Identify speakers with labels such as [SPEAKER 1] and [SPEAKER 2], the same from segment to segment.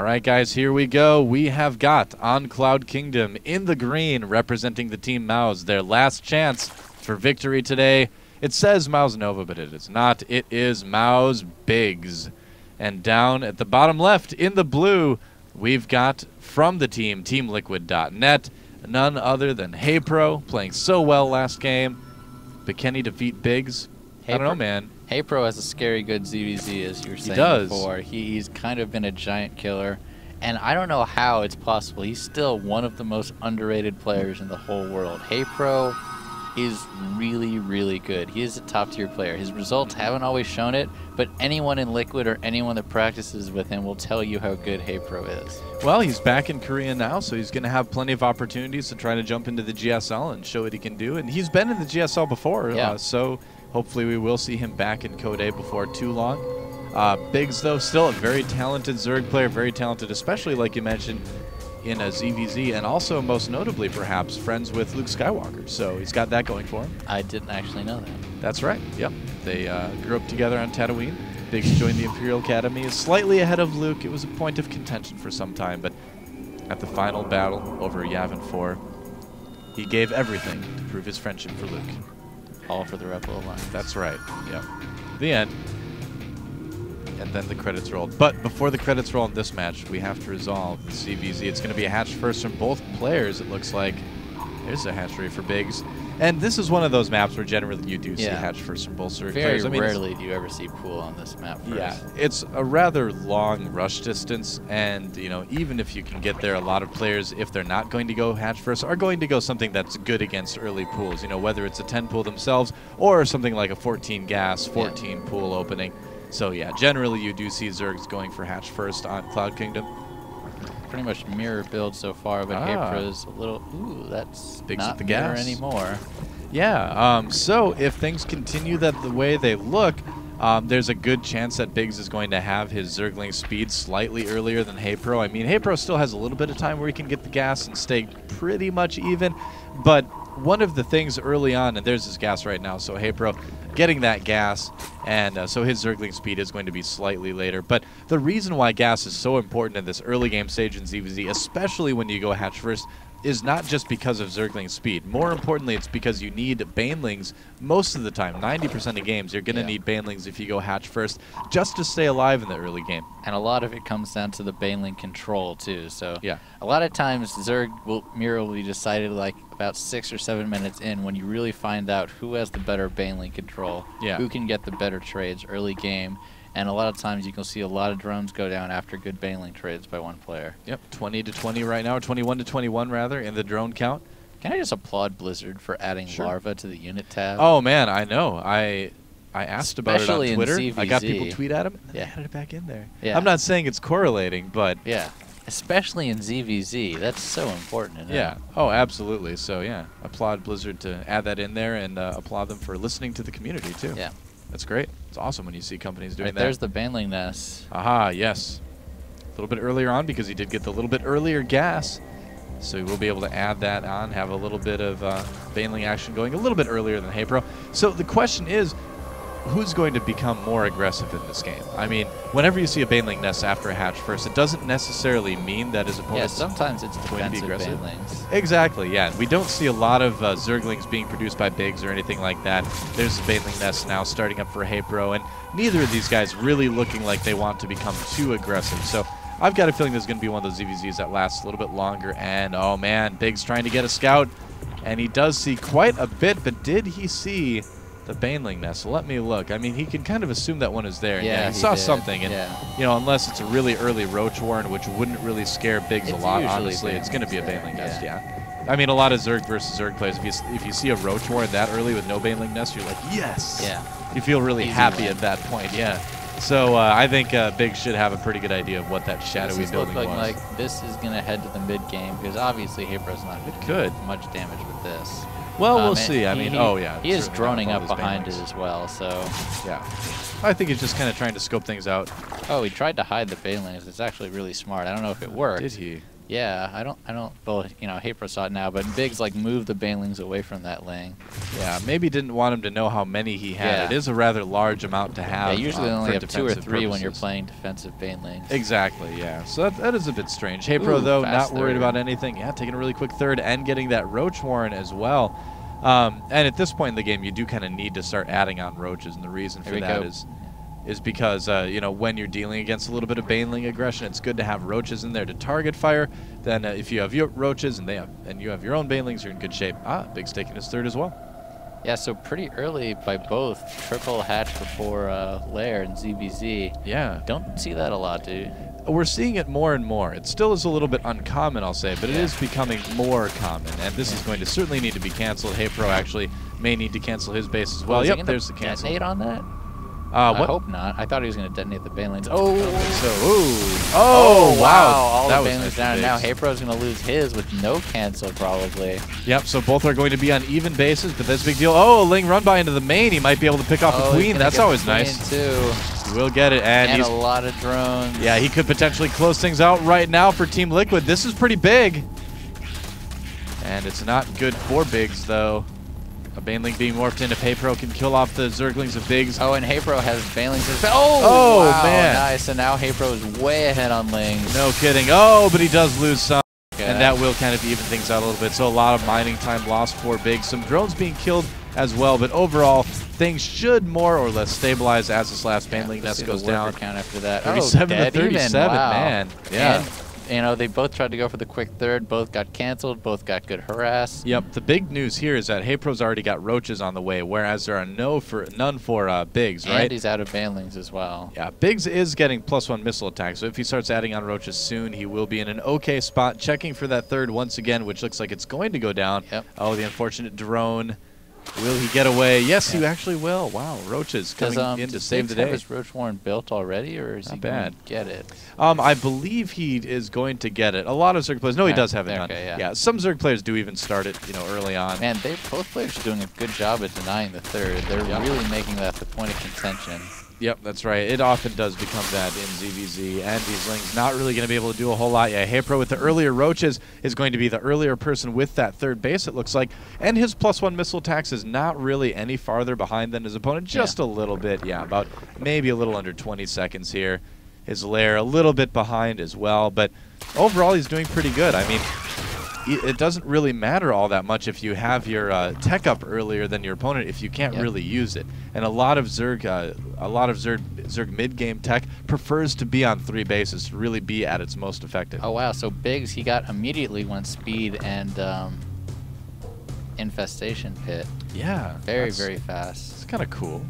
[SPEAKER 1] right, guys, here we go. We have got on Cloud Kingdom in the green representing the team mouz. Their last chance for victory today. It says Mouz Nova, but it is not. It is mouz.biGs. And down at the bottom left in the blue, we've got from the team, TeamLiquid.net, none other than HayprO, playing so well last game. But can he defeat BIGs? I don't know, man.
[SPEAKER 2] HayprO has a scary good ZVZ, as you were saying before. He's kind of been a giant killer. And I don't know how it's possible. He's still one of the most underrated players in the whole world. HayprO is really, really good. He is a top-tier player. His results haven't always shown it, but anyone in Liquid or anyone that practices with him will tell you how good HayprO is.
[SPEAKER 1] Well, he's back in Korea now, so he's going to have plenty of opportunities to try to jump into the GSL and show what he can do. And he's been in the GSL before, so hopefully we will see him back in Code A before too long. BIGs, though, still a very talented Zerg player, very talented, especially like you mentioned in a ZVZ, and also most notably perhaps friends with Luke Skywalker. So he's got that going for him.
[SPEAKER 2] I didn't actually know that.
[SPEAKER 1] That's right. Yep. They grew up together on Tatooine. BIGs joined the Imperial Academy, is slightly ahead of Luke. It was a point of contention for some time, but at the final battle over Yavin 4, he gave everything to prove his friendship for Luke.
[SPEAKER 2] All for the Rebel Alliance.
[SPEAKER 1] That's right. Yep. The end. And then the credits rolled. But before the credits roll in this match, we have to resolve the CVZ. It's going to be a hatch first from both players, it looks like. There's a hatchery for BIGs. And this is one of those maps where generally you do see hatch first from both players.
[SPEAKER 2] Very rarely do you ever see pool on this map first.
[SPEAKER 1] Yeah, it's a rather long rush distance, and you know, even if you can get there, a lot of players, if they're not going to go hatch first, are going to go something that's good against early pools. You know, whether it's a 10 pool themselves or something like a 14 gas, 14 pool opening. So yeah, generally you do see Zergs going for hatch first on Cloud Kingdom.
[SPEAKER 2] Pretty much mirror build so far, but HayprO is a little, that's
[SPEAKER 1] BIGs
[SPEAKER 2] not
[SPEAKER 1] with the
[SPEAKER 2] mirror
[SPEAKER 1] gas
[SPEAKER 2] anymore.
[SPEAKER 1] Yeah, so if things continue the way they look, there's a good chance that BIGs is going to have his Zergling speed slightly earlier than HayprO. I mean, HayprO still has a little bit of time where he can get the gas and stay pretty much even, but one of the things early on, and there's his gas right now, so HayprO getting that gas, and so his Zergling speed is going to be slightly later. But the reason why gas is so important in this early game stage in ZVZ, especially when you go hatch first, is not just because of Zergling speed. More importantly, it's because you need Banelings most of the time. 90% of games, you're going to need Banelings if you go hatch first, just to stay alive in the early game.
[SPEAKER 2] And a lot of it comes down to the Baneling control, too. So a lot of times, mirror will be decided like about 6 or 7 minutes in when you really find out who has the better Baneling control, who can get the better trades early game. And a lot of times you can see a lot of drones go down after good Baneling trades by one player. Yep,
[SPEAKER 1] 20 to 20 right now, or 21 to 21 rather, in the drone count.
[SPEAKER 2] Can I just applaud Blizzard for adding Larva to the unit tab?
[SPEAKER 1] Oh man, I know. I asked about it on Twitter.
[SPEAKER 2] In ZVZ.
[SPEAKER 1] I got people tweet at him. Yeah, added it back in there. Yeah. I'm not saying it's correlating, but
[SPEAKER 2] especially in ZVZ, that's so important.
[SPEAKER 1] Oh, absolutely. So yeah, applaud Blizzard to add that in there, and applaud them for listening to the community too.
[SPEAKER 2] Yeah.
[SPEAKER 1] That's great. It's awesome when you see companies doing that.
[SPEAKER 2] There's the Baneling nest.
[SPEAKER 1] Aha, yes. A little bit earlier on because he did get the little bit earlier gas. So we'll be able to add that on, have a little bit of Baneling action going a little bit earlier than HayprO. So the question is, who's going to become more aggressive in this game? I mean, whenever you see a Baneling nest after a hatch first, it doesn't necessarily mean that his opponent
[SPEAKER 2] sometimes it's
[SPEAKER 1] going to be aggressive.
[SPEAKER 2] Banelings.
[SPEAKER 1] Exactly, yeah. We don't see a lot of Zerglings being produced by BIGs or anything like that. There's a Baneling nest now starting up for HayprO, and neither of these guys really looking like they want to become too aggressive. So I've got a feeling there's going to be one of those ZVZs that lasts a little bit longer. And, oh man, BIGs trying to get a scout. And he does see quite a bit, but did he see the Baneling nest? Let me look. I mean, he can kind of assume that one is there.
[SPEAKER 2] Yeah,
[SPEAKER 1] he saw something. And, you know, unless it's a really early Roach Warren, which wouldn't really scare BIGs a lot, honestly, it's going to be a Baneling nest, I mean, a lot of Zerg versus Zerg players, if you see a Roach Warren that early with no Baneling nest, you're like, yes! Yeah. You feel really happy at that point, So I think BIGs should have a pretty good idea of what that shadowy building was.
[SPEAKER 2] Like this is going to head to the mid game because obviously HayprO's not going to do much damage with this.
[SPEAKER 1] Well, we'll see. I mean,
[SPEAKER 2] he is droning up behind it as well, so
[SPEAKER 1] I think he's just kind of trying to scope things out.
[SPEAKER 2] Oh, he tried to hide the Banelings. It's actually really smart. I don't know if it worked.
[SPEAKER 1] Did he?
[SPEAKER 2] Yeah, I don't, well, you know, HayprO saw it now, but Biggs, like, moved the banelings away from that lane.
[SPEAKER 1] Yeah, maybe didn't want him to know how many he had. Yeah. It is a rather large amount to have.
[SPEAKER 2] Yeah, usually only have 2 or 3
[SPEAKER 1] purposes.
[SPEAKER 2] When you're playing defensive banelings.
[SPEAKER 1] Exactly, yeah. So that is a bit strange. HayprO, though, not worried about anything. Yeah, taking a really quick third and getting that Roach Warren as well. And at this point in the game, you do kind of need to start adding on roaches, and the reason for that is because, you know, when you're dealing against a little bit of baneling aggression, it's good to have roaches in there to target fire. Then if you have your roaches and you have your own banelings, you're in good shape. Big's taking his third as well.
[SPEAKER 2] Yeah, so pretty early by both. Triple hatch before Lair and ZBZ.
[SPEAKER 1] Yeah.
[SPEAKER 2] Don't see that a lot, dude.
[SPEAKER 1] We're seeing it more and more. It still is a little bit uncommon, I'll say, but it is becoming more common, and this is going to certainly need to be canceled. HayprO actually may need to cancel his base as well. Yep, there's the cancel.
[SPEAKER 2] Detonate on that?
[SPEAKER 1] I
[SPEAKER 2] hope not. I thought he was going to detonate the banelings.
[SPEAKER 1] Oh, wow.
[SPEAKER 2] All the banelings down, and now HayprO's going to lose his with no cancel, probably.
[SPEAKER 1] Yep, so both are going to be on even bases, but that's a big deal. Oh, a Ling run by into the main. He might be able to pick off a queen. That's always nice.
[SPEAKER 2] Too.
[SPEAKER 1] He will get it, and
[SPEAKER 2] a lot of drones.
[SPEAKER 1] Yeah, he could potentially close things out right now for Team Liquid. This is pretty big. And it's not good for Biggs, though. A Baneling being morphed in. If HayprO can kill off the Zerglings of Biggs.
[SPEAKER 2] Oh, and HayprO has Banelings.
[SPEAKER 1] Oh, wow, man.
[SPEAKER 2] Nice. And now HayprO is way ahead on Lings.
[SPEAKER 1] No kidding. Oh, but he does lose some. And that will kind of even things out a little bit. So a lot of mining time lost for Biggs. Some drones being killed as well. But overall, things should more or less stabilize as this last Baneling nest goes down.
[SPEAKER 2] Count after that.
[SPEAKER 1] 37 to 37, man. Yeah.
[SPEAKER 2] And, you know, they both tried to go for the quick third. Both got canceled. Both got good harass.
[SPEAKER 1] Yep. The big news here is that HayprO's already got roaches on the way, whereas there are none for Biggs, right?
[SPEAKER 2] And he's out of banelings as well.
[SPEAKER 1] Yeah. Biggs is getting +1 missile attack, so if he starts adding on roaches soon, he will be in an okay spot. Checking for that third once again, which looks like it's going to go down.
[SPEAKER 2] Yep.
[SPEAKER 1] Oh, the unfortunate drone. Will he get away? Yes, he actually will. Wow, roaches coming in to save the day.
[SPEAKER 2] Is Roach Warren built already, or is he going to get it?
[SPEAKER 1] I believe he is going to get it. A lot of Zerg players. No, he does have it done. Yeah, some Zerg players do even start it, you know, early on.
[SPEAKER 2] Man, both players are doing a good job at denying the third. They're really making that the point of contention.
[SPEAKER 1] Yep, that's right. It often does become that in ZVZ, and these Lings not really going to be able to do a whole lot. Yeah, HayprO with the earlier roaches is going to be the earlier person with that third base, it looks like. And his +1 missile attacks is not really any farther behind than his opponent, just a little bit. Yeah, about maybe a little under 20 seconds here. His Lair a little bit behind as well, but overall he's doing pretty good. I mean, it doesn't really matter all that much if you have your tech up earlier than your opponent if you can't really use it. And a lot of Zerg mid-game tech prefers to be on 3 bases to really be at its most effective.
[SPEAKER 2] Oh wow! So Biggs, he got immediately went speed and infestation pit.
[SPEAKER 1] Yeah,
[SPEAKER 2] very fast.
[SPEAKER 1] It's kind of cool.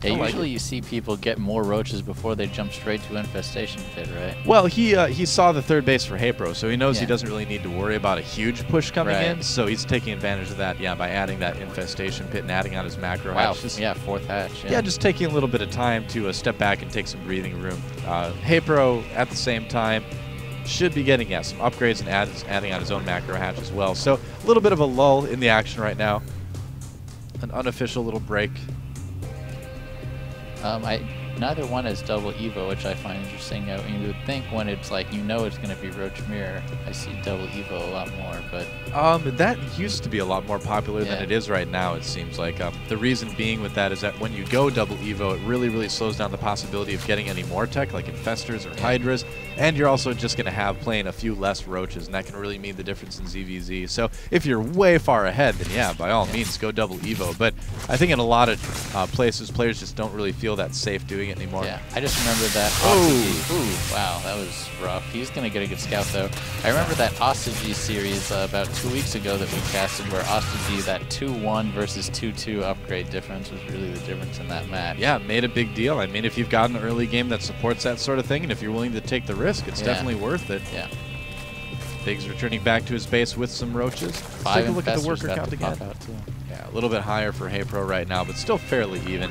[SPEAKER 2] Yeah, usually you see people get more roaches before they jump straight to infestation pit, right?
[SPEAKER 1] Well, he saw the third base for HayprO, so he knows he doesn't really need to worry about a huge push coming in. So he's taking advantage of that, by adding that infestation pit and adding on his macro hatch.
[SPEAKER 2] Yeah, 4th hatch.
[SPEAKER 1] Yeah, just taking a little bit of time to step back and take some breathing room. HayprO at the same time should be getting some upgrades and adding on his own macro hatch as well. So a little bit of a lull in the action right now. An unofficial little break.
[SPEAKER 2] Neither one has double Evo, which I find interesting. I mean, you would think when it's like, you know, it's going to be Roach Mirror, I see double Evo a lot more, but...
[SPEAKER 1] that used to be a lot more popular than it is right now, it seems like. The reason being with that is that when you go double Evo, it really slows down the possibility of getting any more tech, like Infestors or Hydras, and you're also just going to have playing a few less Roaches, and that can really mean the difference in ZVZ. So if you're way far ahead, then by all means, go double Evo. But I think in a lot of places, players just don't really feel that safe doing it anymore.
[SPEAKER 2] Yeah, I just remember that. Ooh, wow, that was rough. He's going to get a good scout, though. I remember that Ostagy series about 2 weeks ago that we casted, where Ostagy, that 2-1 versus 2-2 upgrade difference was really the difference in that match.
[SPEAKER 1] Yeah, it made a big deal. I mean, if you've got an early game that supports that sort of thing, and if you're willing to take the risk, it's definitely worth it.
[SPEAKER 2] Yeah.
[SPEAKER 1] Biggs returning back to his base with some roaches. Let's take a look at the worker count again. Yeah, a little bit higher for HayprO right now, but still fairly even.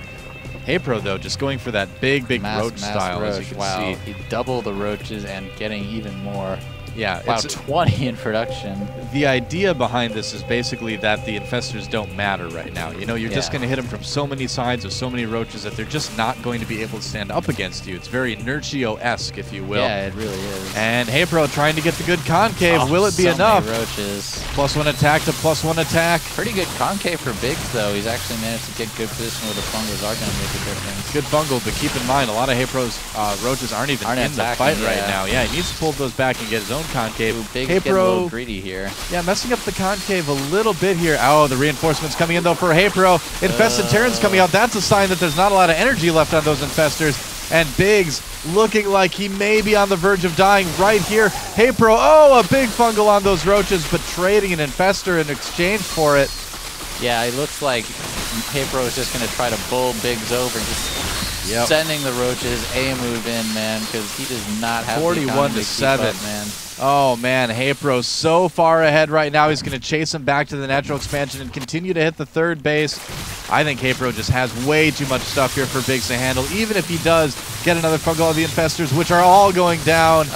[SPEAKER 1] HayprO, though, just going for that big roach style, as you can see.
[SPEAKER 2] He doubled the roaches and getting even more.
[SPEAKER 1] Yeah.
[SPEAKER 2] Wow, 20 in production.
[SPEAKER 1] The idea behind this is basically that the infestors don't matter right now. You know, you're just going to hit them from so many sides with so many roaches that they're just not going to be able to stand up against you. It's very Inertio-esque, if you will.
[SPEAKER 2] Yeah, it really is.
[SPEAKER 1] And HayprO trying to get the good concave. Will it be enough?
[SPEAKER 2] Many roaches.
[SPEAKER 1] +1 attack to +1 attack.
[SPEAKER 2] Pretty good concave for Biggs, though. He's actually managed to get good position where the fungals are going to make a difference.
[SPEAKER 1] Good fungal, but keep in mind, a lot of HayprO's roaches aren't even in the fight right now. Yeah, he needs to pull those back and get his own concave.
[SPEAKER 2] Biggs getting a little greedy here.
[SPEAKER 1] Yeah, messing up the concave a little bit here. Oh, the reinforcements coming in, though, for HayprO. Infested Terrans coming out. That's a sign that there's not a lot of energy left on those infestors. And Biggs looking like he may be on the verge of dying right here. HayprO, oh, a big fungal on those roaches, but trading an infestor in exchange for it.
[SPEAKER 2] Yeah, it looks like HayprO is just going to try to bull Biggs over and just sending the roaches a move in, man, because he does not have
[SPEAKER 1] 41 to 7,
[SPEAKER 2] man.
[SPEAKER 1] Oh man, HayprO so far ahead right now. He's going to chase him back to the natural expansion and continue to hit the third base. I think HayprO just has way too much stuff here for Biggs to handle, even if he does get another fungal of the infestors, which are all going down.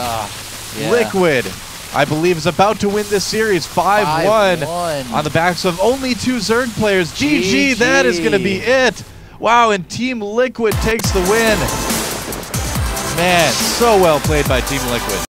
[SPEAKER 1] Liquid, I believe, is about to win this series 5-1 on the backs of only 2 Zerg players. GG, that is going to be it. Wow, and Team Liquid takes the win. Man, so well played by Team Liquid.